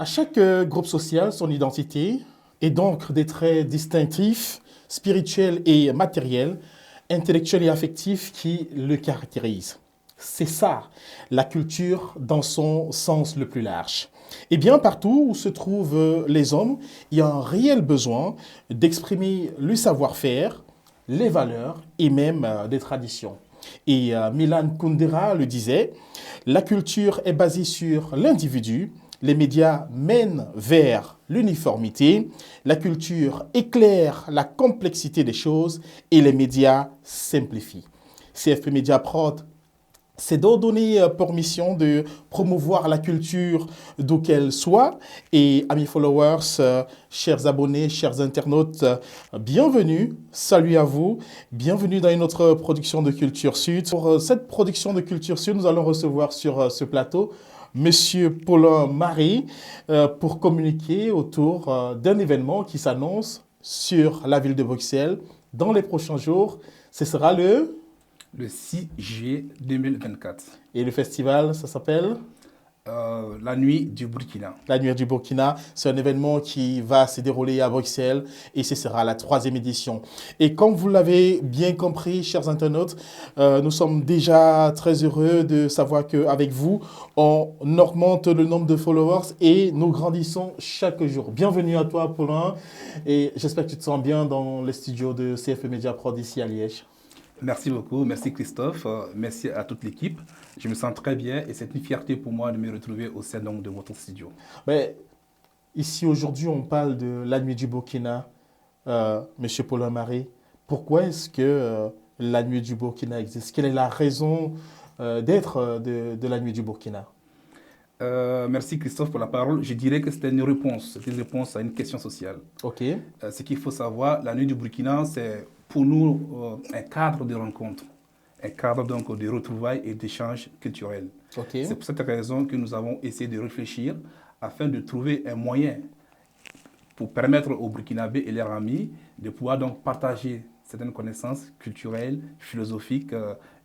À chaque groupe social, son identité, et donc des traits distinctifs, spirituels et matériels, intellectuels et affectifs qui le caractérisent. C'est ça, la culture dans son sens le plus large. Et bien partout où se trouvent les hommes, il y a un réel besoin d'exprimer le savoir-faire, les valeurs et même des traditions. Et Milan Kundera le disait, la culture est basée sur l'individu, les médias mènent vers l'uniformité, la culture éclaire la complexité des choses et les médias simplifient. CFP Media Prod c'est donc donné pour mission de promouvoir la culture d'où qu'elle soit. Et amis followers, chers abonnés, chers internautes, bienvenue, salut à vous, bienvenue dans une autre production de Culture Sud. Pour cette production de Culture Sud, nous allons recevoir sur ce plateau Monsieur Paulin Marie pour communiquer autour d'un événement qui s'annonce sur la ville de Bruxelles dans les prochains jours. Ce sera le 6 juillet 2024. Et le festival, ça s'appelle La Nuit du Burkina. La Nuit du Burkina. C'est un événement qui va se dérouler à Bruxelles et ce sera la 3e édition. Et comme vous l'avez bien compris, chers internautes, nous sommes déjà très heureux de savoir qu'avec vous, on augmente le nombre de followers et nous grandissons chaque jour. Bienvenue à toi, Paulin. Et j'espère que tu te sens bien dans les studios de CFP Media Prod ici à Liège. Merci beaucoup, merci Christophe, merci à toute l'équipe. Je me sens très bien et c'est une fierté pour moi de me retrouver au sein donc, de votre studio. Mais ici aujourd'hui, on parle de la Nuit du Burkina, Monsieur Paulin Marie. Pourquoi est-ce que la Nuit du Burkina existe? Quelle est la raison d'être de la Nuit du Burkina? Merci Christophe pour la parole. Je dirais que c'était une réponse à une question sociale. Ok. Ce qu'il faut savoir, la Nuit du Burkina, c'est pour nous un cadre de rencontre, un cadre donc de retrouvailles et d'échanges culturels. Okay. C'est pour cette raison que nous avons essayé de réfléchir afin de trouver un moyen pour permettre aux Burkinabés et leurs amis de pouvoir donc partager certaines connaissances culturelles, philosophiques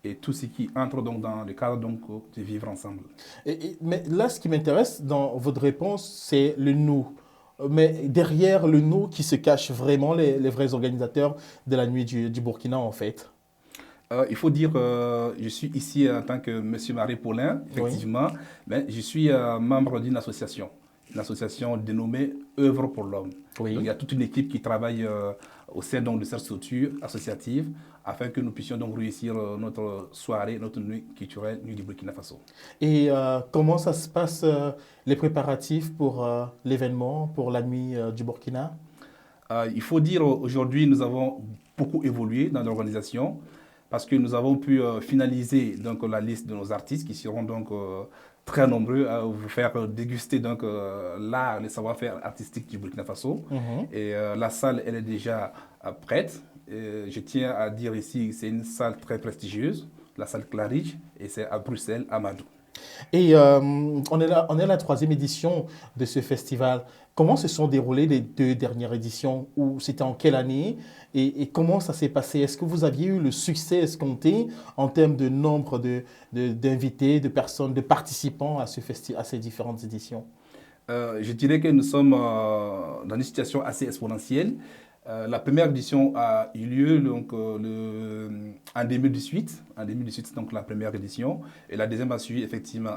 et tout ce qui entre donc dans le cadre donc de vivre ensemble. Mais là, ce qui m'intéresse dans votre réponse, c'est le nous. Mais derrière le nous qui se cachent vraiment les vrais organisateurs de la Nuit du Burkina, en fait. Il faut dire, je suis ici en tant que M. Marie Paulin, effectivement, oui. Mais je suis membre d'une l'association dénommée Œuvre pour l'Homme. Oui. Donc, il y a toute une équipe qui travaille au sein donc, de cette structure associative afin que nous puissions donc réussir notre soirée, notre nuit culturelle, Nuit du Burkina Faso. Et comment ça se passe, les préparatifs pour l'événement, pour la Nuit du Burkina? Il faut dire aujourd'hui, nous avons beaucoup évolué dans l'organisation parce que nous avons pu finaliser donc, la liste de nos artistes qui seront donc très nombreux à vous faire déguster donc l'art, le savoir-faire artistique du Burkina Faso. Et la salle, elle est déjà prête. Et je tiens à dire ici, c'est une salle très prestigieuse, la salle Claridge, et c'est à Bruxelles, à Madou. Et on est à la 3e édition de ce festival. Comment se sont déroulées les 2 dernières éditions? C'était en quelle année? Et comment ça s'est passé? Est-ce que vous aviez eu le succès escompté en termes de nombre d'invités, de personnes, de participants à ces différentes éditions? Je dirais que nous sommes dans une situation assez exponentielle. La première édition a eu lieu donc, en 2018. En 2018, c'est donc la première édition. Et la deuxième a suivi effectivement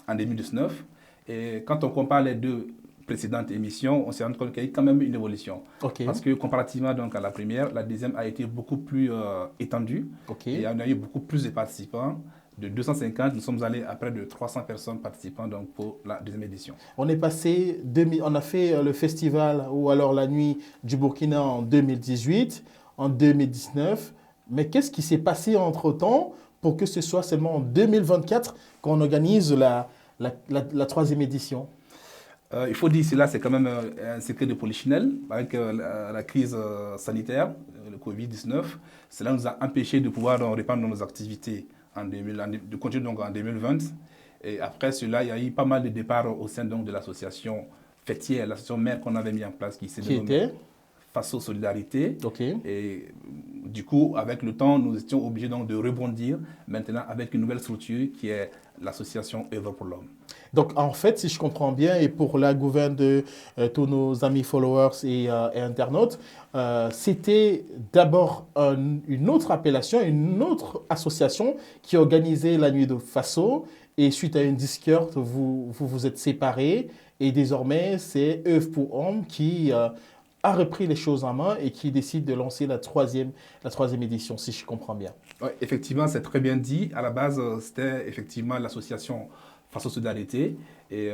en 2019. Et quand on compare les 2 précédentes émissions, on s'est rendu compte qu'il y a eu quand même une évolution. Okay. Parce que comparativement donc, à la première, la deuxième a été beaucoup plus étendue. Okay. Et on a eu beaucoup plus de participants. De 250, nous sommes allés à près de 300 personnes participant donc, pour la deuxième édition. On est passé, on a fait le festival ou alors la Nuit du Burkina en 2018, en 2019. Mais qu'est-ce qui s'est passé entre-temps pour que ce soit seulement en 2024 qu'on organise la 3e édition? Il faut dire cela, c'est quand même un secret de polichinelle avec la crise sanitaire, le Covid-19. Cela nous a empêchés de pouvoir reprendre nos activités de continuer donc en 2020. Et après cela, il y a eu pas mal de départs au sein donc de l'association fêtière, l'association mère qu'on avait mis en place qui s'est dénommée Faso Solidarité. Okay. Et du coup, avec le temps, nous étions obligés donc de rebondir maintenant avec une nouvelle structure qui est l'association Œuvre pour l'Homme. Donc, en fait, si je comprends bien, et pour la gouverne de tous nos amis followers et internautes, c'était d'abord une autre appellation, une autre association qui organisait la nuit de Faso. Et suite à une discorde, vous êtes séparés. Et désormais, c'est œuvre pour Homme qui a repris les choses en main et qui décide de lancer la troisième édition, si je comprends bien. Oui, effectivement, c'est très bien dit. À la base, c'était effectivement l'association Faso Solidarité. Et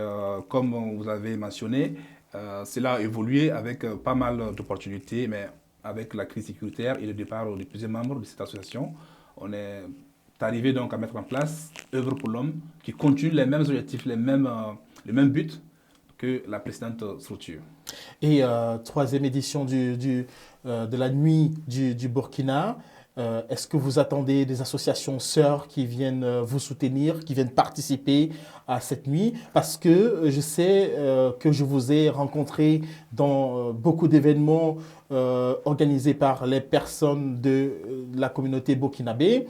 comme vous avez mentionné, cela a évolué avec pas mal d'opportunités, mais avec la crise sécuritaire et le départ de plusieurs membres de cette association, on est arrivé donc à mettre en place Œuvre pour l'Homme, qui continue les mêmes objectifs, les mêmes buts que la précédente structure. Et troisième édition de la nuit du Burkina, est-ce que vous attendez des associations sœurs qui viennent vous soutenir, qui viennent participer à cette nuit? Parce que je sais que je vous ai rencontré dans beaucoup d'événements organisés par les personnes de la communauté burkinabé,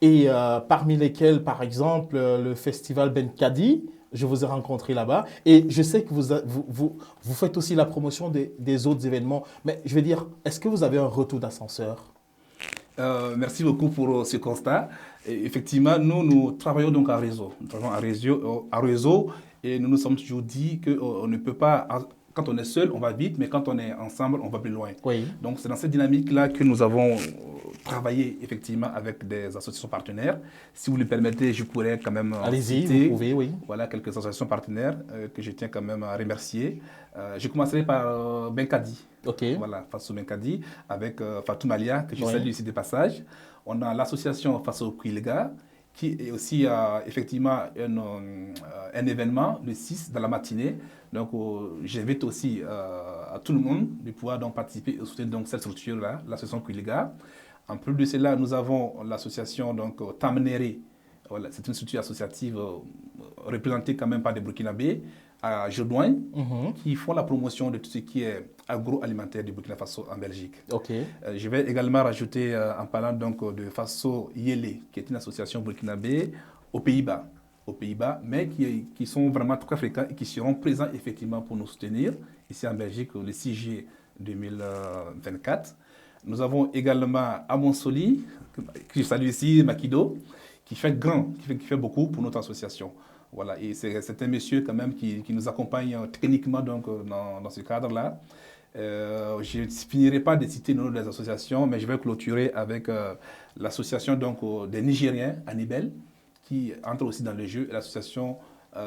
et parmi lesquels, par exemple, le festival Ben Kadi. Je vous ai rencontré là-bas et je sais que vous faites aussi la promotion des autres événements. Mais je veux dire, est-ce que vous avez un retour d'ascenseur? Merci beaucoup pour ce constat. Et effectivement, nous travaillons donc en réseau. Nous travaillons en réseau et nous nous sommes toujours dit qu'on ne peut pas, quand on est seul, on va vite, mais quand on est ensemble, on va plus loin. Oui. Donc c'est dans cette dynamique-là que nous avons travaillé effectivement avec des associations partenaires. Si vous le permettez, je pourrais quand même citer, vous pouvez, oui. Voilà, quelques associations partenaires que je tiens quand même à remercier. Je commencerai par Ben Kadi. OK. Voilà, Faso Ben Kadi, avec Fatou Malia, que je salue ici de passage. On a l'association Faso Kwilega, qui est aussi effectivement un événement le 6 dans la matinée. Donc, j'invite aussi à tout le monde de pouvoir donc participer et soutenir donc cette structure-là, l'association Kwilega. En plus de cela, nous avons l'association Tamnéré. Voilà, c'est une structure associative représentée quand même par des Burkinabés à Jourdouane, qui font la promotion de tout ce qui est agroalimentaire du Burkina Faso en Belgique. Okay. Je vais également rajouter, en parlant donc de Faso Yélé, qui est une association burkinabé aux Pays-Bas, mais qui sont vraiment très fréquents et qui seront présents effectivement pour nous soutenir ici en Belgique le 6 juillet 2024. Nous avons également Amonsoli, que je salue ici, Makido, qui fait beaucoup pour notre association. Voilà, et c'est un monsieur quand même qui nous accompagne techniquement donc, dans ce cadre-là. Je ne finirai pas de citer le nom des associations, mais je vais clôturer avec l'association des Nigériens à Nibel, qui entre aussi dans le jeu, et l'association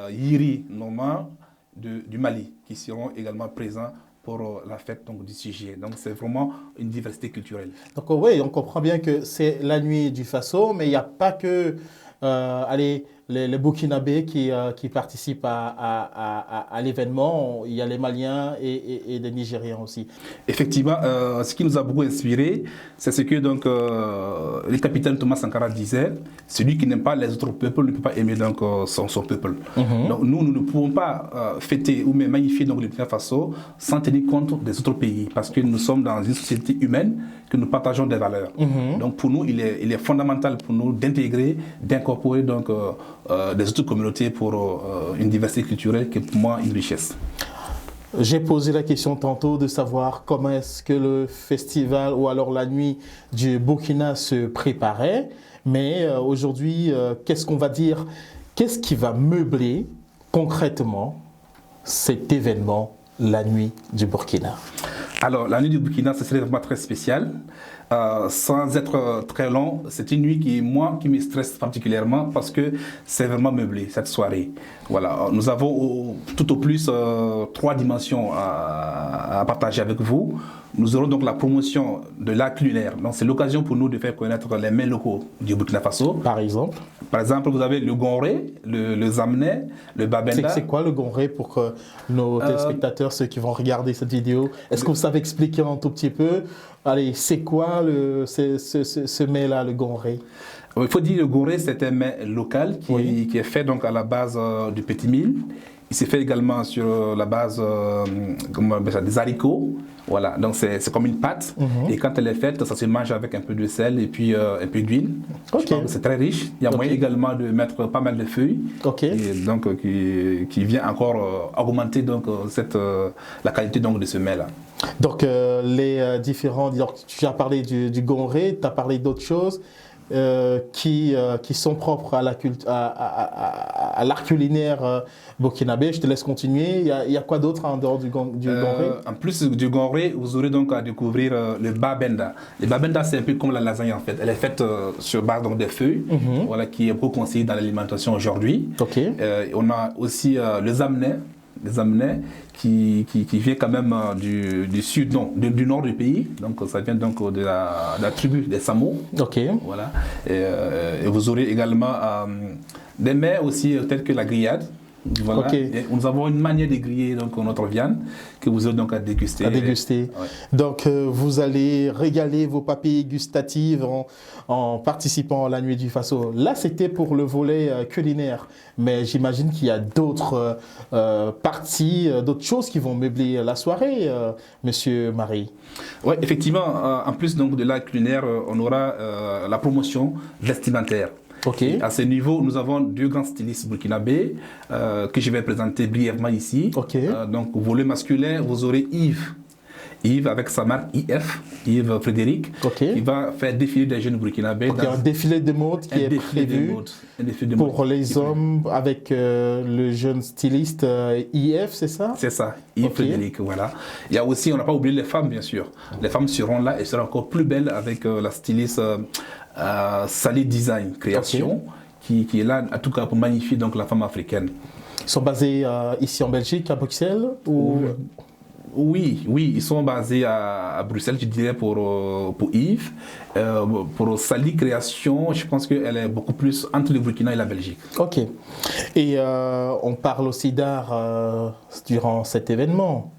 Yiri Noma du Mali, qui seront également présents pour la fête donc, du 6 juillet. Donc c'est vraiment une diversité culturelle. Donc oui, on comprend bien que c'est la nuit du Faso, mais il n'y a pas que les Burkinabés qui participent à l'événement. Il y a les Maliens et des Nigériens aussi. Effectivement, ce qui nous a beaucoup inspiré, c'est ce que donc, le capitaine Thomas Sankara disait, celui qui n'aime pas les autres peuples ne peut pas aimer donc, son peuple. Donc nous ne pouvons pas fêter ou même magnifier donc, le Burkina Faso sans tenir compte des autres pays, parce que nous sommes dans une société humaine, que nous partageons des valeurs. Donc pour nous, il est fondamental pour nous d'intégrer, d'incorporer donc des autres communautés pour une diversité culturelle qui est pour moi une richesse. J'ai posé la question tantôt de savoir comment est-ce que le festival ou alors la nuit du Burkina se préparait, mais aujourd'hui, qu'est-ce qu'on va dire? Qu'est-ce qui va meubler concrètement cet événement, la nuit du Burkina? Alors, la nuit du Burkina, ce serait vraiment très spécial. Sans être très long, c'est une nuit qui me stresse particulièrement parce que c'est vraiment meublé, cette soirée. Voilà, nous avons tout au plus 3 dimensions à partager avec vous. Nous aurons donc la promotion de l'art culinaire. Donc, c'est l'occasion pour nous de faire connaître les mets locaux du Burkina Faso. Par exemple, vous avez le gonré, le zamné, le babenda. C'est quoi le gonré pour que nos téléspectateurs, ceux qui vont regarder cette vidéo, est-ce que vous savez expliquer un tout petit peu? Allez, c'est quoi ce mets-là, le gonré? Il faut dire que le gonré, c'est un mets local qui est fait donc à la base du petit mil, il s'est fait également sur la base des haricots. Voilà, donc c'est comme une pâte. Et quand elle est faite, ça se mange avec un peu de sel et puis un peu d'huile. Je pense que c'est très riche. Il y a moyen également de mettre pas mal de feuilles. Et donc qui vient encore augmenter donc, la qualité donc, de ce mets-là. Donc les différents, donc, tu as parlé du gonré, tu as parlé d'autres choses qui sont propres à l'art culinaire burkinabé. Je te laisse continuer. Il y a quoi d'autre en dehors du gonré? En plus du gonré, vous aurez donc à découvrir le babenda. Le babenda, c'est un peu comme la lasagne en fait. Elle est faite sur base donc, des feuilles, voilà, qui est beaucoup conseillé dans l'alimentation aujourd'hui. On a aussi les amenais qui vient quand même du sud, non, du nord du pays. Donc ça vient donc de la tribu des Samo. Voilà. Et vous aurez également des mets aussi tels que la grillade. Voilà. Et nous avons une manière de griller donc, notre viande que vous aurez donc à déguster. Donc vous allez régaler vos papilles gustatives en participant à la Nuit du Faso. Là, c'était pour le volet culinaire, mais j'imagine qu'il y a d'autres parties, d'autres choses qui vont meubler la soirée, Monsieur Marie. Oui, effectivement, en plus donc, de l'art culinaire, on aura la promotion vestimentaire. À ce niveau, nous avons deux grands stylistes burkinabés que je vais présenter brièvement ici. Donc, au volet masculin, vous aurez Yves. Yves avec sa marque IF, Yves Frédéric, qui va faire défiler des jeunes burkinabés. Un défilé de mode qui est prévu pour les hommes avec le jeune styliste IF, c'est ça? C'est ça, Yves Frédéric, voilà. Il y a aussi, on n'a pas oublié les femmes, bien sûr. Les femmes seront là et seront encore plus belles avec la styliste Sally Design Création, qui est là, en tout cas, pour magnifier donc, la femme africaine. Ils sont basés ici en Belgique, à Bruxelles ou... Oui, ils sont basés à Bruxelles, je dirais, pour Yves. Pour Sally Création, je pense qu'elle est beaucoup plus entre le Burkina et la Belgique. Et on parle aussi d'art durant cet événement.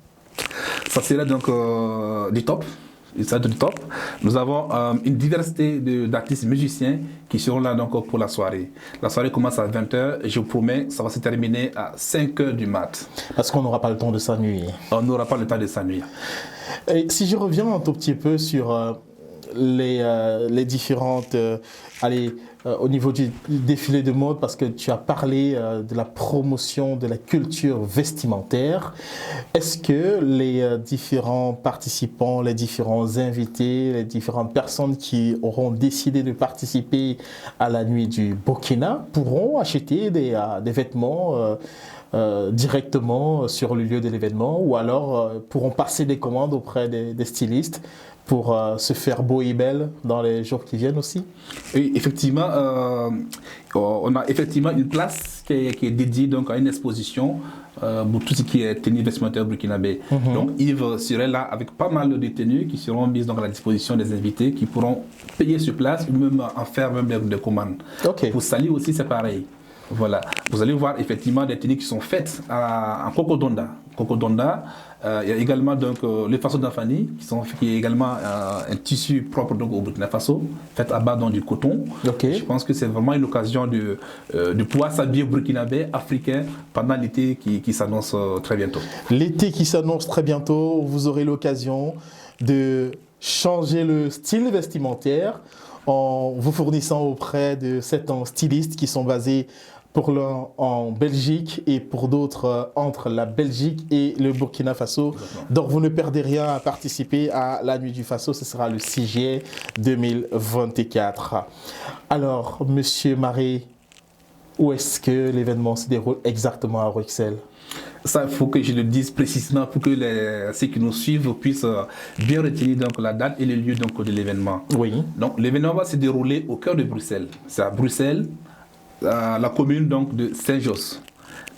Ça serait donc du top. Nous avons une diversité d'artistes musiciens qui seront là donc pour la soirée. La soirée commence à 20h et je vous promets, ça va se terminer à 5h du mat. Parce qu'on n'aura pas le temps de s'ennuyer. On n'aura pas le temps de s'ennuyer. Si je reviens un tout petit peu sur les différentes... au niveau du défilé de mode, parce que tu as parlé de la promotion de la culture vestimentaire. Est-ce que les différents participants, les différents invités, les différentes personnes qui auront décidé de participer à la Nuit du Burkina pourront acheter des vêtements directement sur le lieu de l'événement, ou alors pourront passer des commandes auprès des stylistes pour se faire beau et belle dans les jours qui viennent aussi? Oui, effectivement, on a effectivement une place qui est dédiée donc, à une exposition pour tout ce qui est tenue vestimentaire burkinabé. Donc Yves serait là avec pas mal de tenues qui seront mises donc, à la disposition des invités qui pourront payer sur place ou même en faire même des commandes. Pour Sally aussi, c'est pareil. Voilà, vous allez voir effectivement des tenues qui sont faites en Kokodonda. Il y a également donc les Faso d'Anfani qui est également un tissu propre donc au Burkina Faso, fait à base donc, du coton. Je pense que c'est vraiment une occasion de pouvoir s'habiller burkinabé, africain pendant l'été qui s'annonce très bientôt. L'été qui s'annonce très bientôt, vous aurez l'occasion de changer le style vestimentaire en vous fournissant auprès de certains stylistes qui sont basés pour l'un en Belgique et pour d'autres entre la Belgique et le Burkina Faso. Donc vous ne perdez rien à participer à la Nuit du Faso, ce sera le 6 juillet 2024. Alors, Monsieur Marie, où est-ce que l'événement se déroule exactement à Bruxelles? Ça, il faut que je le dise précisément pour que ceux qui nous suivent puissent bien retenir donc, la date et le lieu donc, de l'événement. Donc l'événement va se dérouler au cœur de Bruxelles. C'est à Bruxelles, la commune donc, de Saint-Josse.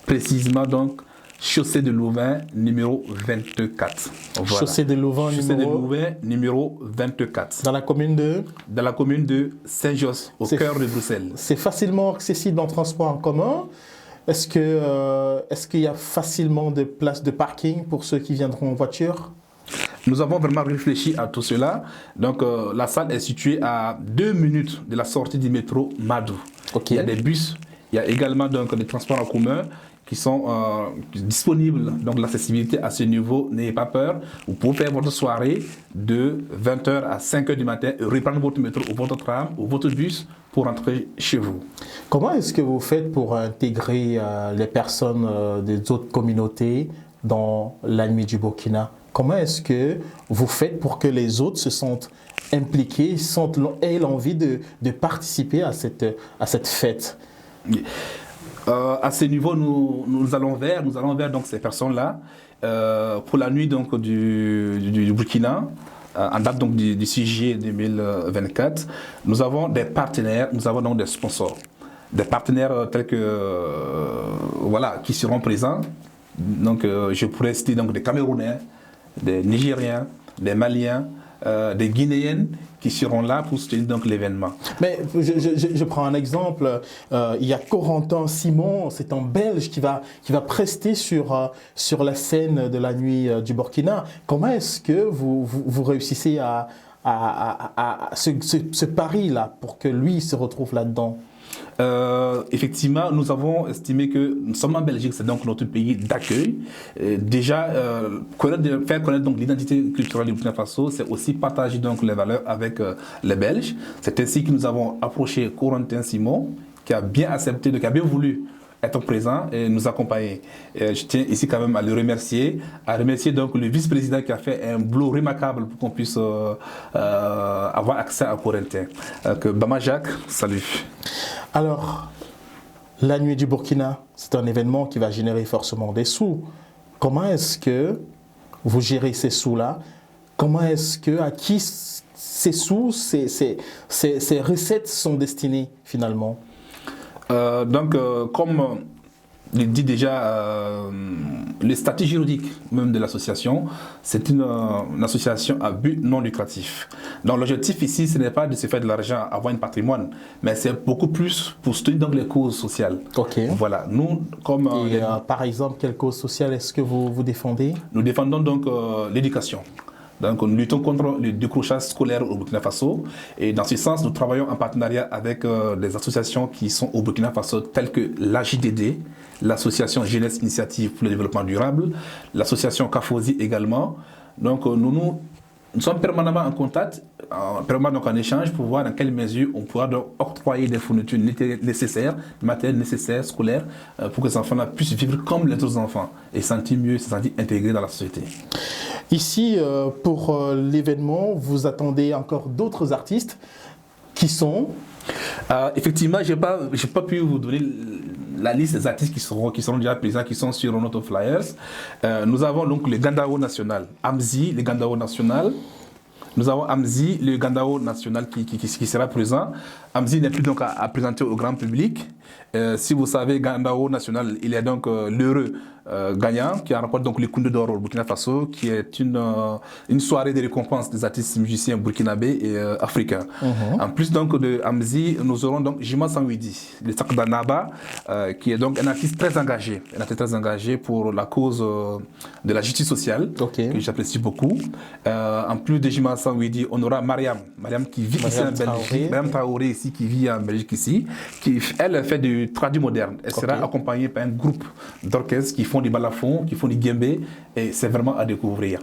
Précisément donc, chaussée de Louvain numéro 24. Voilà. Chaussée de Louvain numéro 24. Dans la commune de Saint-Josse, au cœur de Bruxelles. C'est facilement accessible en transport en commun. Est-ce qu'il y a facilement de places de parking pour ceux qui viendront en voiture? Nous avons vraiment réfléchi à tout cela. Donc, la salle est située à 2 minutes de la sortie du métro Madou. Il y a des bus, il y a également donc, des transports en commun qui sont disponibles. Donc l'accessibilité à ce niveau, n'ayez pas peur. Vous pouvez faire votre soirée de 20h à 5h du matin et reprendre votre métro ou votre tram ou votre bus pour rentrer chez vous. Comment est-ce que vous faites pour intégrer les personnes des autres communautés dans la nuit du Burkina? Comment est-ce que vous faites pour que les autres se sentent impliqués, aient l'envie de participer à cette fête? À ce niveau, nous allons vers donc, ces personnes-là pour la nuit donc, du Burkina. En date donc, du 6 juillet 2024, nous avons des partenaires, nous avons donc des sponsors. Des partenaires tels que, qui seront présents. Donc, je pourrais citer donc, des Camerounais, des Nigériens, des Maliens, des Guinéennes qui seront là pour soutenir donc l'événement. Mais je prends un exemple. Il y a Corentin Simon, c'est un Belge qui va prester sur la scène de la nuit du Burkina. Comment est-ce que vous réussissez à ce pari-là pour que lui se retrouve là-dedans? Effectivement, nous avons estimé que nous sommes en Belgique, c'est donc notre pays d'accueil. Déjà, faire connaître donc l'identité culturelle du Burkina Faso, c'est aussi partager donc les valeurs avec les Belges. C'est ainsi que nous avons approché Corentin Simon, qui a bien accepté, qui a bien voulu être présent et nous accompagner. Et je tiens ici quand même à le remercier, donc le vice-président qui a fait un boulot remarquable pour qu'on puisse avoir accès à Corentin. Bama Jacques, salut. Alors, la nuit du Burkina, c'est un événement qui va générer forcément des sous. Comment est-ce que vous gérez ces sous-là? Comment est-ce que, à qui ces sous, ces recettes sont destinées finalement? Comme il dit déjà, le statut juridique même de l'association, c'est une association à but non lucratif. Donc l'objectif ici, ce n'est pas de se faire de l'argent, avoir un patrimoine, mais c'est beaucoup plus pour soutenir donc les causes sociales. Ok. Voilà, nous, comme... par exemple, quelle cause sociale est-ce que vous défendez? Nous défendons donc l'éducation. Donc, nous luttons contre le décrochage scolaire au Burkina Faso. Et dans ce sens, nous travaillons en partenariat avec des associations qui sont au Burkina Faso, telles que l'AJDD, l'association Jeunesse Initiative pour le Développement Durable, l'association CAFOSI également. Donc, nous sommes permanemment en contact, permanemment en échange pour voir dans quelle mesure on pourra donc octroyer des fournitures nécessaires, du matériel nécessaire, scolaire, pour que ces enfants-là puissent vivre comme les autres enfants et se sentir mieux, se sentir intégrés dans la société. Ici, pour l'événement, vous attendez encore d'autres artistes qui sont... Effectivement, je n'ai pas pu vous donner la liste des artistes qui seront déjà présents, qui sont sur notre flyers. Nous avons donc le Gandao national, Amzi, le Gandao national. Nous avons Amzi, le Gandao national qui sera présent. Amzi n'est plus donc à présenter au grand public. Si vous savez, Gandao national, il est donc l'heureux gagnant qui remporte donc le Koundé d'or au Burkina Faso, qui est une soirée de récompense des artistes musiciens burkinabés et africains. En plus donc de Amzi, nous aurons donc Jima Sanwidi, le Sakda Naba, qui est donc un artiste très engagé pour la cause de la justice sociale, que j'apprécie beaucoup. En plus de Jima Sanwidi, on aura Mariam qui vit ici en Belgique, Mariam Traoré ici qui vit en Belgique ici, qui elle fait du traduit moderne. Elle sera accompagnée par un groupe d'orchestres qui font du balafon, qui font du guembé, et c'est vraiment à découvrir.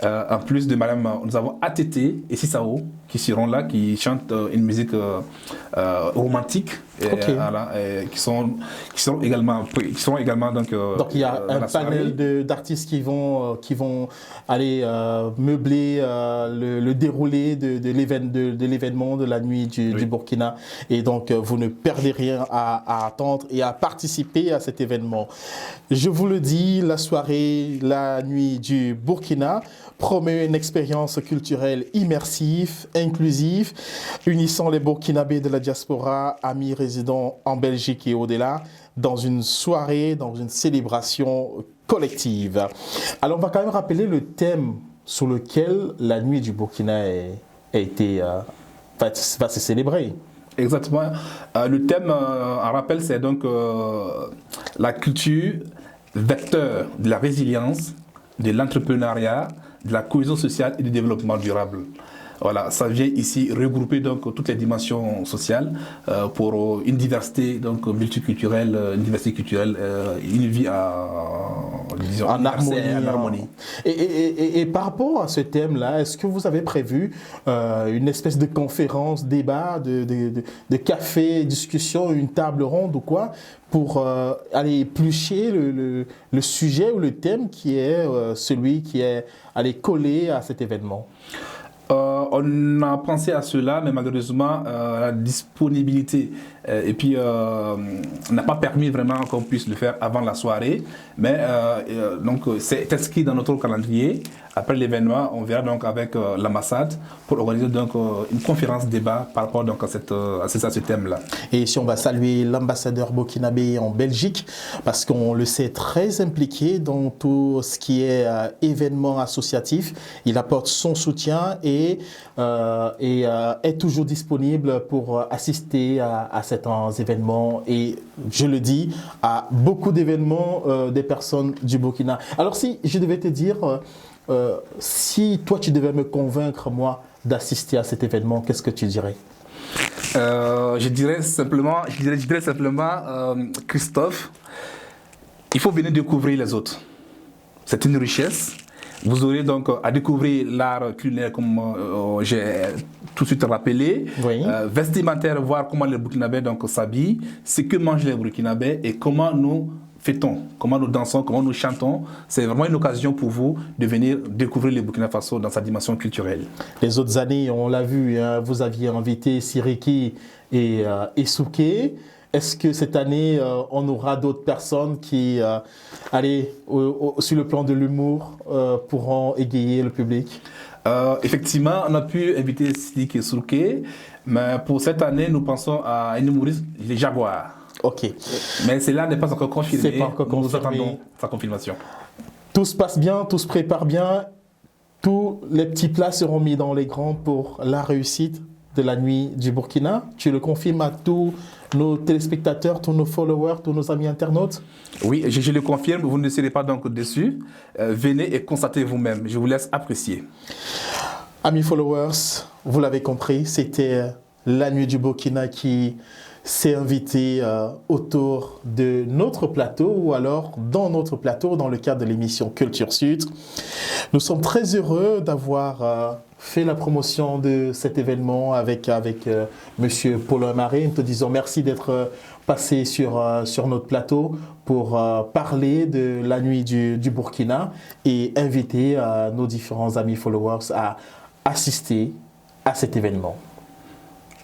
En plus de Mariam, nous avons ATT et Sissao qui seront là, qui chantent une musique romantique, qui seront également donc il y a un panel d'artistes qui vont aller meubler le déroulé de l'événement de la nuit du Burkina, et donc vous ne perdez rien à attendre et à participer à cet événement. Je vous le dis, la soirée, la nuit du Burkina promet une expérience culturelle immersive, inclusive, unissant les Burkinabés de la diaspora, amis résidents en Belgique et au-delà, dans une soirée, dans une célébration collective. Alors, on va quand même rappeler le thème sur lequel la nuit du Burkina va se célébrer. Exactement. Le thème, en rappel, c'est donc la culture, vecteur de la résilience, de l'entrepreneuriat, de la cohésion sociale et du développement durable. Voilà, ça vient ici regrouper donc toutes les dimensions sociales pour une diversité donc multiculturelle, une diversité culturelle, une vie disons, en harmonie. Et par rapport à ce thème-là, est-ce que vous avez prévu une espèce de conférence, débat, de café, discussion, une table ronde ou quoi, pour aller éplucher le sujet ou le thème qui est celui qui est collé à cet événement? On a pensé à cela, mais malheureusement, la disponibilité et puis n'a pas permis vraiment qu'on puisse le faire avant la soirée. Mais donc c'est inscrit dans notre calendrier. Après l'événement, on verra donc avec l'ambassade pour organiser donc une conférence débat par rapport donc à ce thème-là. Et si on va saluer l'ambassadeur burkinabé en Belgique, parce qu'on le sait très impliqué dans tout ce qui est événement associatif, il apporte son soutien et est toujours disponible pour assister à certains événements et, je le dis, à beaucoup d'événements des personnes du Burkina. Alors si je devais te dire, si toi tu devais me convaincre moi d'assister à cet événement, qu'est-ce que tu dirais? Je dirais simplement, Christophe, il faut venir découvrir les autres. C'est une richesse. Vous aurez donc à découvrir l'art culinaire comme j'ai tout de suite rappelé, oui. Vestimentaire, voir comment les Burkinabés s'habillent, ce que mangent les Burkinabés et comment nous fêtons, comment nous dansons, comment nous chantons. C'est vraiment une occasion pour vous de venir découvrir le Burkina Faso dans sa dimension culturelle. Les autres années, on l'a vu, hein, vous aviez invité Siriki et Souké. Est-ce que cette année, on aura d'autres personnes qui, sur le plan de l'humour, pourront égayer le public? Effectivement, on a pu inviter Siriki et Souké, mais pour cette année, nous pensons à un humoriste, les Jaguars. Ok. Mais cela n'est pas encore confirmé. C'est pas encore confirmé. Nous attendons sa confirmation. Tout se passe bien, tout se prépare bien. Tous les petits plats seront mis dans les grands pour la réussite de la nuit du Burkina. Tu le confirmes à tous nos téléspectateurs, tous nos followers, tous nos amis internautes? Oui, je le confirme. Vous ne serez pas donc déçus. Venez et constatez vous-même. Je vous laisse apprécier. Amis followers, vous l'avez compris, c'était la nuit du Burkina qui s'est invité autour de notre plateau ou alors dans notre plateau dans le cadre de l'émission Culture Sud. Nous sommes très heureux d'avoir fait la promotion de cet événement avec Monsieur Paulin Maré. Nous te disons merci d'être passé sur notre plateau pour parler de la nuit du Burkina et inviter nos différents amis followers à assister à cet événement.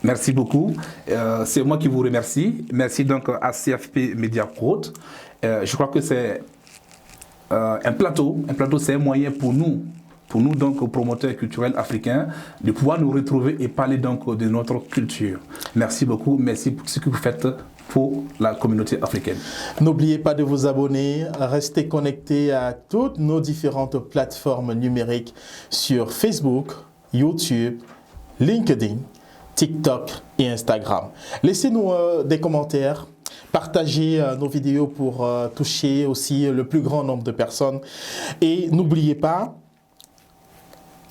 Merci beaucoup. C'est moi qui vous remercie. Merci donc à CFP Media Prod. Je crois que c'est un plateau. Un plateau, c'est un moyen pour nous donc promoteurs culturels africains, de pouvoir nous retrouver et parler donc de notre culture. Merci beaucoup. Merci pour ce que vous faites pour la communauté africaine. N'oubliez pas de vous abonner, restez connectés à toutes nos différentes plateformes numériques sur Facebook, YouTube, LinkedIn, TikTok et Instagram. Laissez-nous des commentaires, partagez nos vidéos pour toucher aussi le plus grand nombre de personnes. Et n'oubliez pas,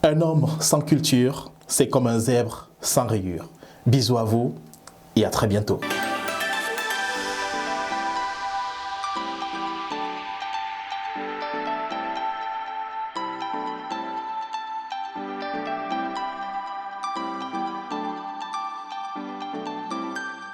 un homme sans culture, c'est comme un zèbre sans rayures. Bisous à vous et à très bientôt.